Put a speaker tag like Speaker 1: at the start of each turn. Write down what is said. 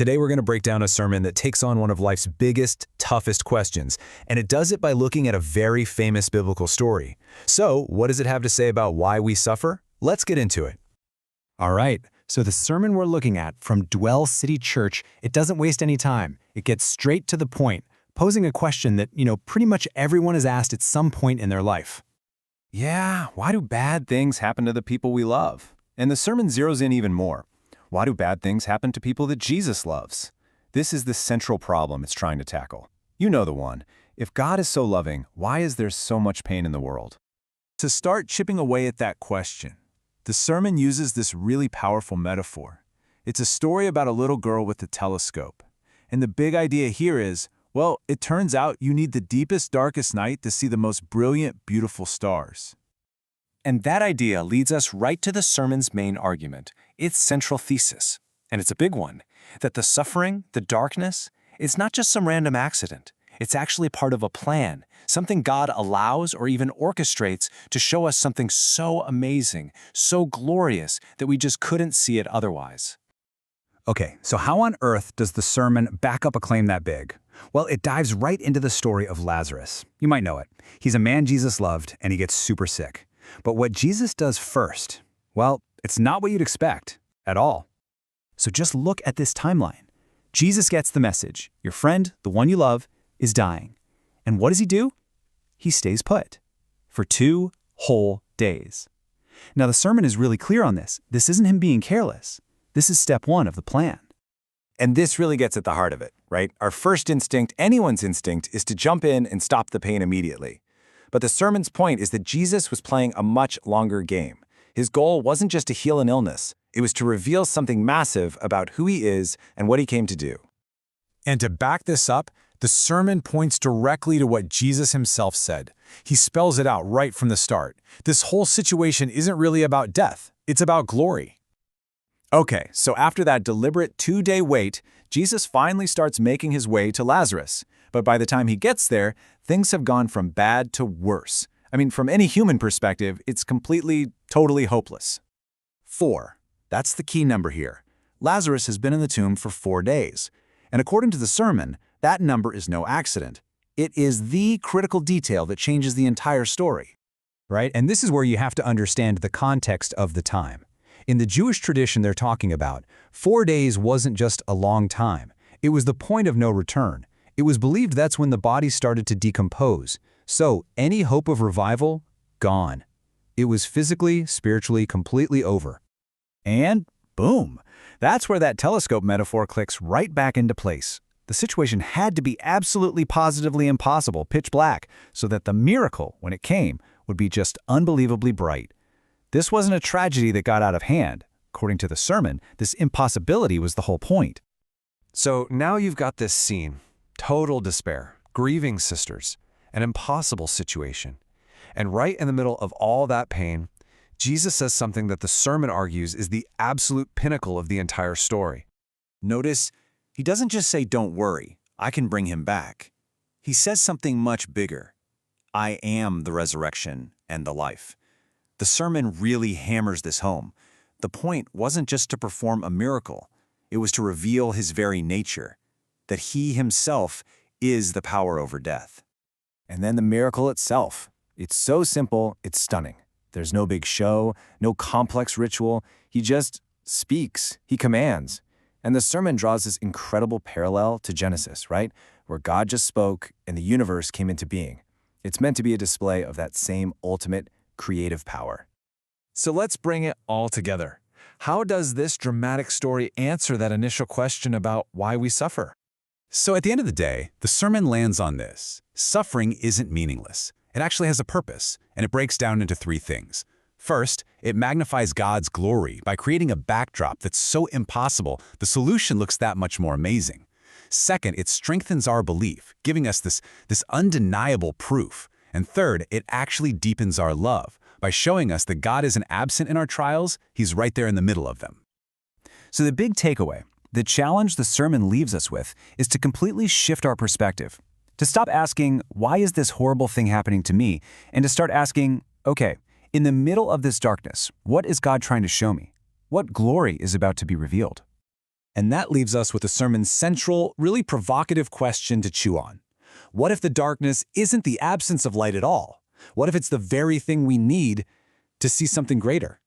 Speaker 1: Today we're going to break down a sermon that takes on one of life's biggest, toughest questions, and it does it by looking at a very famous biblical story. So, what does it have to say about why we suffer? Let's get into it.
Speaker 2: All right, so the sermon we're looking at from Dwell City Church, it doesn't waste any time. It gets straight to the point, posing a question that, pretty much everyone has asked at some point in their life.
Speaker 3: Yeah, why do bad things happen to the people we love? And the sermon zeroes in even more. Why do bad things happen to people that Jesus loves? This is the central problem it's trying to tackle. You know the one. If God is so loving, why is there so much pain in the world?
Speaker 4: To start chipping away at that question, the sermon uses this really powerful metaphor. It's a story about a little girl with a telescope. And the big idea here is, well, it turns out you need the deepest, darkest night to see the most brilliant, beautiful stars.
Speaker 2: And that idea leads us right to the sermon's main argument, its central thesis. And it's a big one, that the suffering, the darkness, is not just some random accident. It's actually part of a plan, something God allows or even orchestrates to show us something so amazing, so glorious, that we just couldn't see it otherwise.
Speaker 5: Okay, so how on earth does the sermon back up a claim that big? Well, it dives right into the story of Lazarus. You might know it. He's a man Jesus loved, and he gets super sick. But what Jesus does first, well, it's not what you'd expect at all. So just look at this timeline. Jesus gets the message. Your friend, the one you love, is dying. And what does he do? He stays put for 2 whole days. Now, the sermon is really clear on this. This isn't him being careless. This is step 1 of the plan.
Speaker 3: And this really gets at the heart of it, right? Our first instinct, anyone's instinct, is to jump in and stop the pain immediately. But the sermon's point is that Jesus was playing a much longer game. His goal wasn't just to heal an illness. It was to reveal something massive about who he is and what he came to do.
Speaker 4: And to back this up, the sermon points directly to what Jesus himself said. He spells it out right from the start. This whole situation isn't really about death. It's about glory. Okay, so after that deliberate 2-day wait, Jesus finally starts making his way to Lazarus. But by the time he gets there, things have gone from bad to worse. I mean, from any human perspective, it's completely, totally hopeless. 4. That's the key number here. Lazarus has been in the tomb for 4 days. And according to the sermon, that number is no accident. It is the critical detail that changes the entire story.
Speaker 1: Right? And this is where you have to understand the context of the time. In the Jewish tradition they're talking about, 4 days wasn't just a long time. It was the point of no return. It was believed that's when the body started to decompose. So any hope of revival, gone. It was physically, spiritually, completely over.
Speaker 5: And boom, that's where that telescope metaphor clicks right back into place. The situation had to be absolutely positively impossible, pitch black, so that the miracle, when it came, would be just unbelievably bright. This wasn't a tragedy that got out of hand. According to the sermon, this impossibility was the whole point.
Speaker 6: So now you've got this scene, total despair, grieving sisters, an impossible situation. And right in the middle of all that pain, Jesus says something that the sermon argues is the absolute pinnacle of the entire story.
Speaker 4: Notice, he doesn't just say, "Don't worry, I can bring him back." He says something much bigger. "I am the resurrection and the life." The sermon really hammers this home. The point wasn't just to perform a miracle. It was to reveal his very nature, that he himself is the power over death. And then the miracle itself. It's so simple, it's stunning. There's no big show, no complex ritual. He just speaks, he commands. And the sermon draws this incredible parallel to Genesis, right? Where God just spoke and the universe came into being. It's meant to be a display of that same ultimate creative power.
Speaker 6: So let's bring it all together. How does this dramatic story answer that initial question about why we suffer?
Speaker 1: So at the end of the day, the sermon lands on this. Suffering isn't meaningless. It actually has a purpose, and it breaks down into 3 things. First, it magnifies God's glory by creating a backdrop that's so impossible, the solution looks that much more amazing. Second, it strengthens our belief, giving us this undeniable proof. And third, it actually deepens our love by showing us that God isn't absent in our trials, he's right there in the middle of them.
Speaker 5: So the big takeaway, the challenge the sermon leaves us with, is to completely shift our perspective. To stop asking, why is this horrible thing happening to me? And to start asking, okay, in the middle of this darkness, what is God trying to show me? What glory is about to be revealed?
Speaker 3: And that leaves us with the sermon's central, really provocative question to chew on. What if the darkness isn't the absence of light at all? What if it's the very thing we need to see something greater?